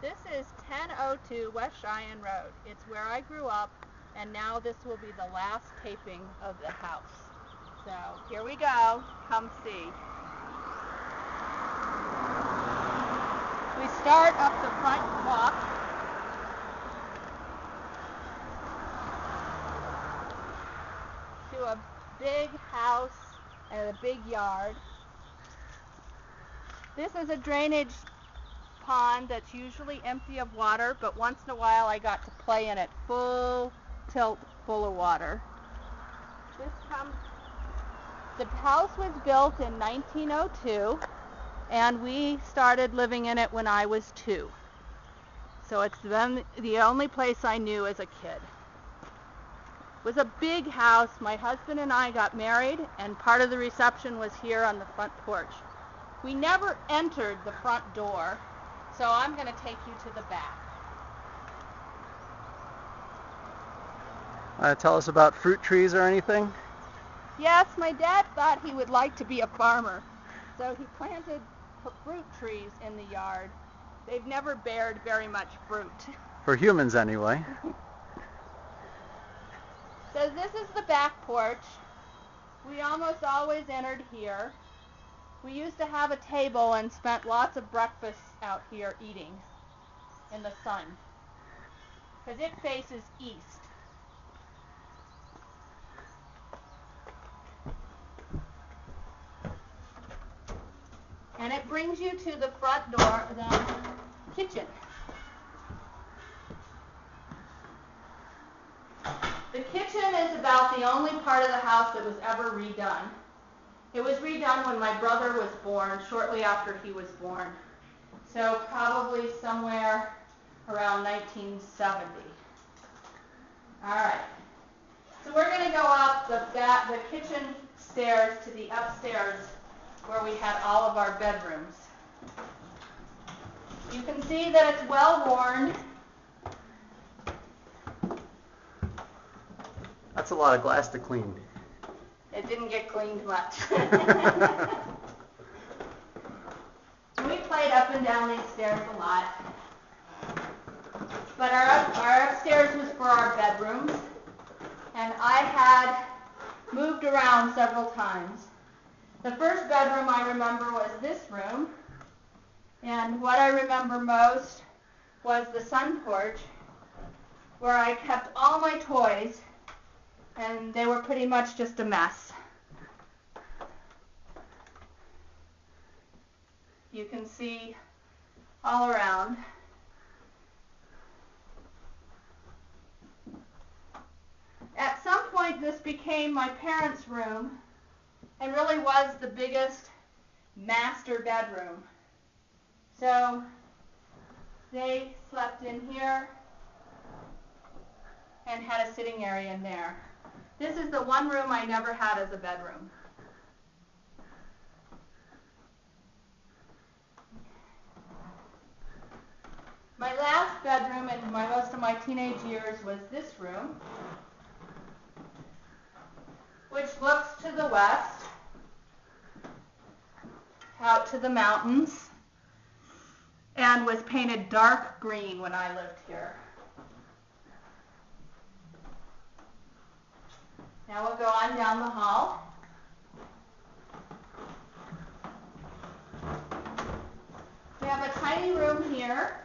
This is 1002 West Cheyenne Road. It's where I grew up, and now this will be the last taping of the house. So here we go. Come see. We start up the front walk. To a big house and a big yard. This is a drainage pond that's usually empty of water, but once in a while I got to play in it full tilt full of water. The house was built in 1902, and we started living in it when I was 2. So it's been the only place I knew as a kid. It was a big house. My husband and I got married, and part of the reception was here on the front porch. We never entered the front door, so I'm going to take you to the back. Tell us about fruit trees or anything? Yes, my dad thought he would like to be a farmer, so he planted fruit trees in the yard. They've never bared very much fruit. For humans, anyway. So this is the back porch. We almost always entered here. We used to have a table and spent lots of breakfasts out here eating in the sun, because it faces east. And it brings you to the front door, the kitchen. The kitchen is about the only part of the house that was ever redone. It was redone when my brother was born, shortly after he was born. So probably somewhere around 1970. All right. So we're going to go up the kitchen stairs to the upstairs where we had all of our bedrooms. You can see that it's well worn. That's a lot of glass to clean. It didn't get cleaned much. We played up and down these stairs a lot. But our upstairs was for our bedrooms, and I had moved around several times. The first bedroom I remember was this room, and what I remember most was the sun porch, where I kept all my toys, and they were pretty much just a mess. You can see all around. At some point this became my parents' room and really was the biggest master bedroom. So they slept in here and had a sitting area in there. This is the one room I never had as a bedroom. My last bedroom in most of my teenage years was this room, which looks to the west, out to the mountains, and was painted dark green when I lived here. Now we'll go on down the hall. We have a tiny room here.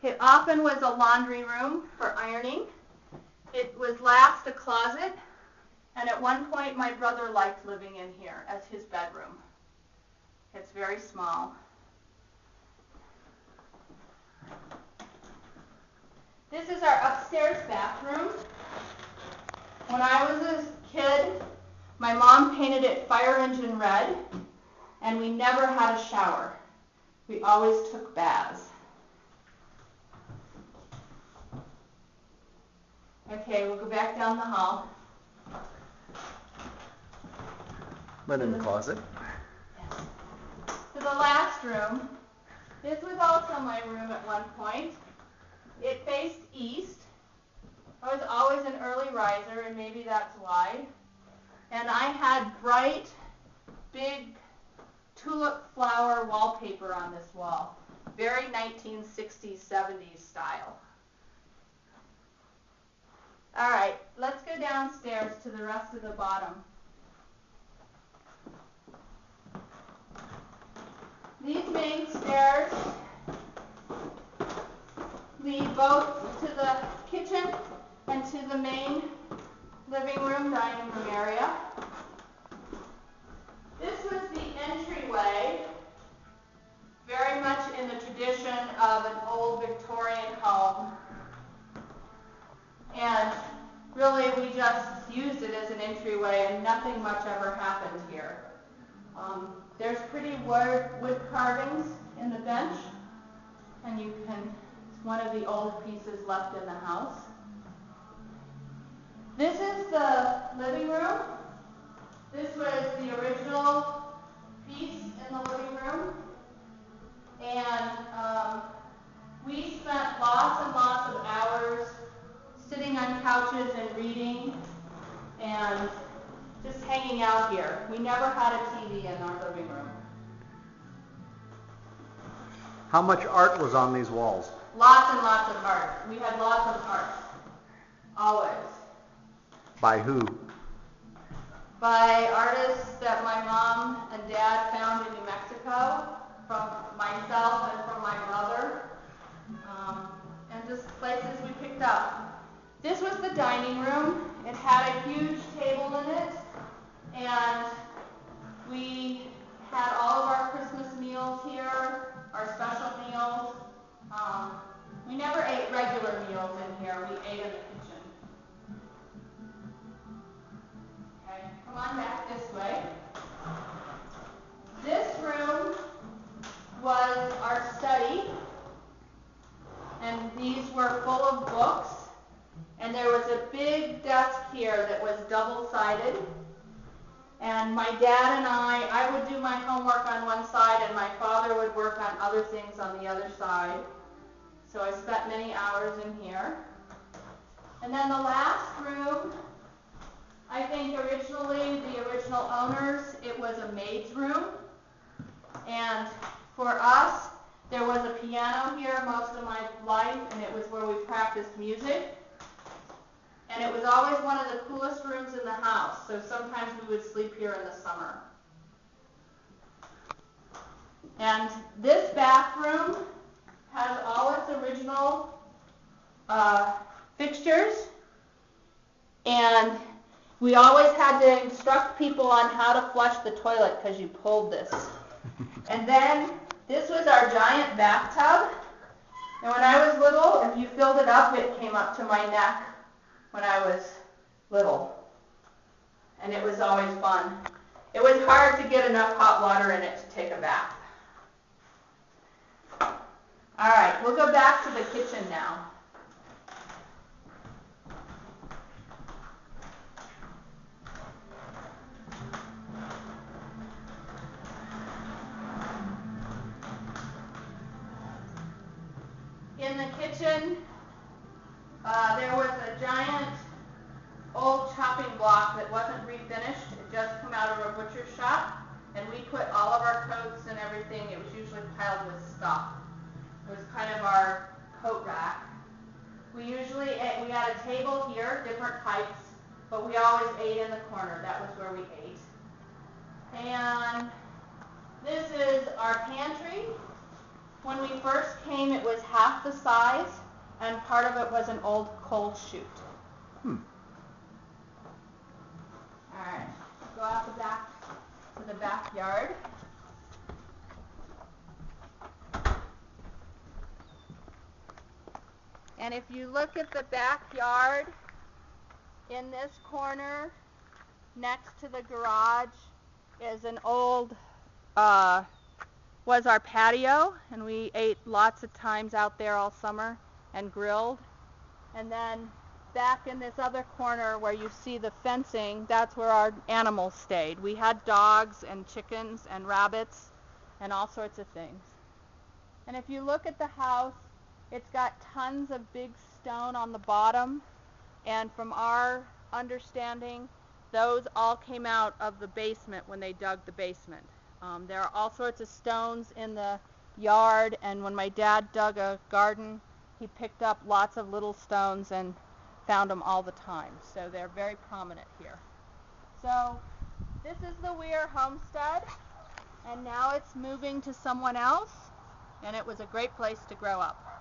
It often was a laundry room for ironing. It was last a closet, and at one point my brother liked living in here as his bedroom. It's very small. This is our upstairs bathroom. When I was a kid, my mom painted it fire engine red, and we never had a shower. We always took baths. Okay, we'll go back down the hall. Linen closet. Yes. To the last room. This was also my room at one point. It faced east. I was always an early riser, and maybe that's why. And I had bright, big tulip flower wallpaper on this wall. very 1960s, 70s style. All right, let's go downstairs to the rest of the bottom. These main stairs lead both to the kitchen and to the main living room, dining room area. This was the entryway, very much in the tradition of an old Victorian home. And really we just used it as an entryway and nothing much ever happened here. There's pretty wood carvings in the bench, and it's one of the old pieces left in the house. This is the living room. This was the original piece in the living room. And we spent lots and lots of hours sitting on couches and reading and just hanging out here. We never had a TV in our living room. How much art was on these walls? Lots and lots of art. We had lots of art. Always. By who? By artists that my mom and dad found in New Mexico, from myself and from my brother, and just places we picked up. This was the dining room. It had a huge table in it, and we had all of our Christmas meals here, our special meals. We never ate regular meals in here. We ate in the kitchen. Okay, come on back this way. This room was our study, and these were full of books. And there was a big desk here that was double-sided. And my dad and I would do my homework on one side, and my father would work on other things on the other side. So I spent many hours in here. And then the last room, I think originally, the original owners, it was a maid's room. And for us, there was a piano here most of my life, and it was where we practiced music. And it was always one of the coolest rooms in the house, so sometimes we would sleep here in the summer. And this bathroom has all its original fixtures, and we always had to instruct people on how to flush the toilet because you pulled this. And then this was our giant bathtub, and when I was little, if you filled it up, it came up to my neck when I was little, and it was always fun. It was hard to get enough hot water in it to take a bath. All right, we'll go back to the kitchen now. In the kitchen, there was a giant old chopping block that wasn't refinished. It just came out of a butcher shop, and we put all of our coats and everything. It was usually piled with stuff. It was kind of our coat rack. We had a table here, different types, but we always ate in the corner. That was where we ate. And this is our pantry. When we first came, it was half the size, and part of it was an old coal chute. All right, go out the back to the backyard. And if you look at the backyard, in this corner, next to the garage, is an old, was our patio, and we ate lots of times out there all summer and grilled. And then back in this other corner where you see the fencing, that's where our animals stayed. We had dogs and chickens and rabbits and all sorts of things. And if you look at the house, it's got tons of big stone on the bottom, and from our understanding, those all came out of the basement when they dug the basement. There are all sorts of stones in the yard, and when my dad dug a garden, he picked up lots of little stones and found them all the time. So they're very prominent here. So this is the Weir homestead, and now it's moving to someone else, and it was a great place to grow up.